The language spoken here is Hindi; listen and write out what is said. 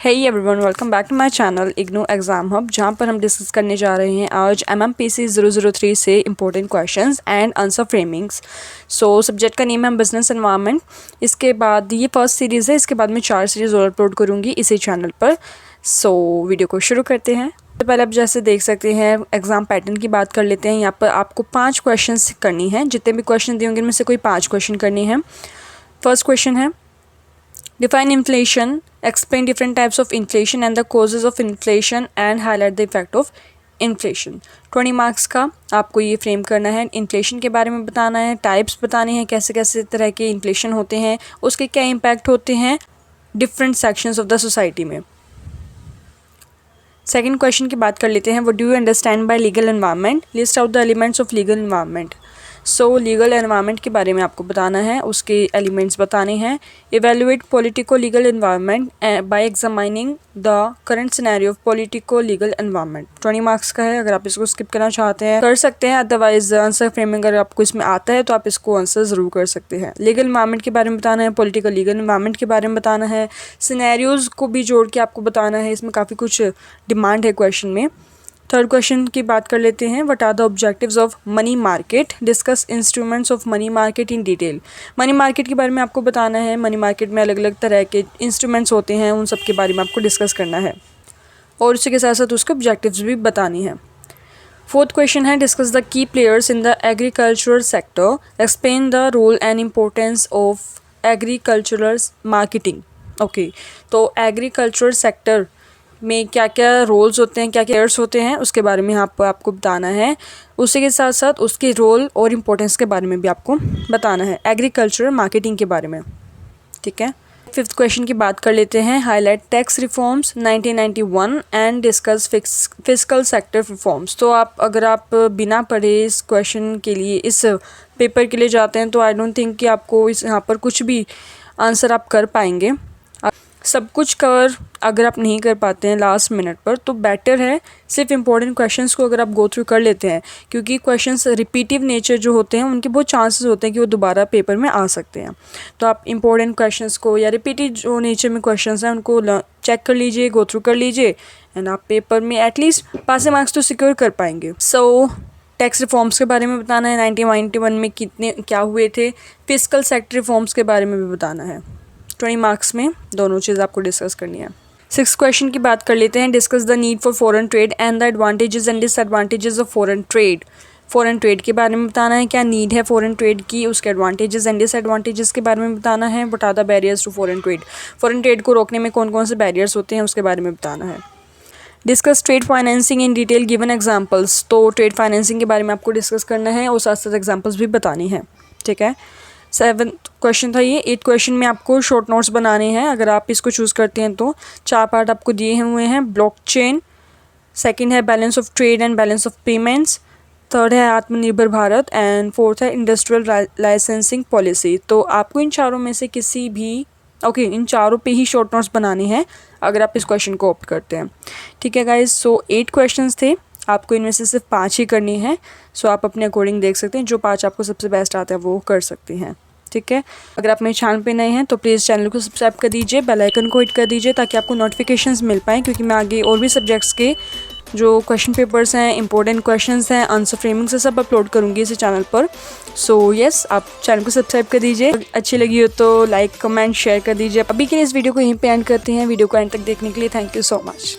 Hey everyone, welcome back to my channel IGNOU exam hub, जहाँ पर हम डिस्कस करने जा रहे हैं आज MMPC 003 से important questions and answer framings. Subject का नेम है बिजनेस एनवायरनमेंट। इसके बाद ये फर्स्ट सीरीज़ है, इसके बाद मैं 4 सीरीज़ और अपलोड करूँगी इसी चैनल पर। वीडियो को शुरू करते हैं। तो पहले आप जैसे देख सकते हैं एग्ज़ाम पैटर्न की बात कर लेते हैं। यहाँ पर आपको 5 क्वेश्चन करनी है, जितने भी क्वेश्चन दिए होंगे इनमें से कोई 5 क्वेश्चन करनी है। फर्स्ट क्वेश्चन है Define inflation, explain different types of inflation and the causes of inflation and highlight the effect of inflation। 20 marks का आपको ये फ्रेम करना है। इन्फ्लेशन के बारे में बताना है, टाइप्स बताने हैं, कैसे कैसे तरह के इन्फ्लेशन होते हैं, उसके क्या इम्पैक्ट होते हैं different sections of the society में। सेकेंड क्वेश्चन की बात कर लेते हैं। What do you understand by legal environment, list out the elements of legal environment. Legal environment के बारे में आपको बताना है, उसके एलिमेंट्स बताने हैं। Evaluate politico legal environment bye examining the current scenario of politico legal environment. 20 marks का है। अगर आप इसको स्किप करना चाहते हैं कर सकते हैं, अदरवाइज आंसर फ्रेमिंग अगर आपको इसमें आता है तो आप इसको आंसर ज़रूर कर सकते हैं। लीगल एनवायरनमेंट के बारे में बताना है, पॉलिटिकल लीगल एनवायरनमेंट के बारे में बताना है, सिनेरियोज़ को भी जोड़ के आपको बताना है। इसमें काफ़ी कुछ डिमांड है क्वेश्चन में। थर्ड क्वेश्चन की बात कर लेते हैं। What are the objectives of money market, discuss instruments of money market in detail. Money market के बारे में आपको बताना है। मनी मार्केट में अलग अलग तरह के इंस्ट्रूमेंट्स होते हैं, उन सब के बारे में आपको डिस्कस करना है और उसी के साथ साथ उसके ऑब्जेक्टिव्स भी बतानी है। फोर्थ क्वेश्चन है discuss the key players in the agricultural sector, explain the role and importance of agricultural marketing. Okay, तो एग्रीकल्चरल सेक्टर में क्या क्या रोल्स होते हैं, क्या क्या प्लेयर्स होते हैं, उसके बारे में यहाँ पर आपको बताना है। उसी के साथ साथ उसके रोल और इम्पोर्टेंस के बारे में भी आपको बताना है, एग्रीकल्चरल मार्केटिंग के बारे में। ठीक है। फिफ्थ क्वेश्चन की बात कर लेते हैं। Highlight tax reforms 1991 and discuss fiscal sector reforms. तो अगर आप बिना पढ़े इस क्वेश्चन के लिए, इस पेपर के लिए जाते हैं तो आई डोंट थिंक कि आपको इस यहाँ पर कुछ भी आंसर आप कर पाएंगे। सब कुछ कवर अगर आप नहीं कर पाते हैं लास्ट मिनट पर, तो बेटर है सिर्फ इम्पोर्टेंट क्वेश्चंस को अगर आप गो थ्रू कर लेते हैं, क्योंकि क्वेश्चंस रिपीटिव नेचर जो होते हैं उनके बहुत चांसेस होते हैं कि वो दोबारा पेपर में आ सकते हैं। तो आप इम्पोर्टेंट क्वेश्चंस को या रिपीटिव जो नेचर में क्वेश्चंस हैं उनको चेक कर लीजिए, गो थ्रू कर लीजिए, एंड आप पेपर में एटलीस्ट पासिंग मार्क्स तो सिक्योर कर पाएंगे। टैक्स रिफॉर्म्स के बारे में बताना है, 1991 में क्या हुए थे। फिस्कल सेक्टर रिफॉर्म्स के बारे में भी बताना है। 20 मार्क्स में दोनों चीज़ आपको डिस्कस करनी है। सिक्स क्वेश्चन की बात कर लेते हैं। Discuss the need for foreign trade and the advantages and disadvantages of foreign trade. Foreign trade के बारे में बताना है, क्या नीड है फॉरेन ट्रेड की, उसके एडवांटेजेस एंड डिसएडवांटेजेस के बारे में बताना है। What are the barriers to foreign trade, foreign trade को रोकने में कौन कौन से बैरियर्स होते हैं उसके बारे में बताना है। Discuss trade financing in detail given examples. तो ट्रेड फाइनेंसिंग के बारे में आपको डिस्कस करना है और साथ साथ एग्जाम्पल्स भी बतानी है। ठीक है। 7th क्वेश्चन था ये। 8th क्वेश्चन में आपको शॉर्ट नोट्स बनाने हैं, अगर आप इसको चूज़ करते हैं तो। 4 पार्ट आपको दिए हुए हैं। ब्लॉकचेन, सेकंड है balance of trade and balance of payments, third है आत्मनिर्भर भारत, एंड फोर्थ है इंडस्ट्रियल लाइसेंसिंग पॉलिसी। तो आपको इन चारों में से किसी भी इन चारों पे ही शॉर्ट नोट्स बनाने हैं अगर आप इस क्वेश्चन को ऑप्ट करते हैं। ठीक है गाइज, 8 क्वेश्चंस थे, आपको इनमें से सिर्फ 5 ही करनी है। आप अपने अकॉर्डिंग देख सकते हैं, जो 5 आपको सबसे बेस्ट आता है वो कर सकते हैं। ठीक है। अगर आप मेरे चैनल पे नए हैं तो प्लीज़ चैनल को सब्सक्राइब कर दीजिए, बेल आइकन को हिट कर दीजिए ताकि आपको नोटिफिकेशंस मिल पाएँ, क्योंकि मैं आगे और भी सब्जेक्ट्स के जो क्वेश्चन पेपर्स हैं, इंपॉर्टेंट क्वेश्चंस हैं, आंसर फ्रेमिंग से सब अपलोड करूँगी इसी चैनल पर। यस, आप चैनल को सब्सक्राइब कर दीजिए। अच्छी लगी हो तो लाइक, कमेंट, शेयर कर दीजिए। अभी के लिए इस वीडियो को यहीं पे एंड करते हैं। वीडियो को एंड तक देखने के लिए थैंक यू सो मच।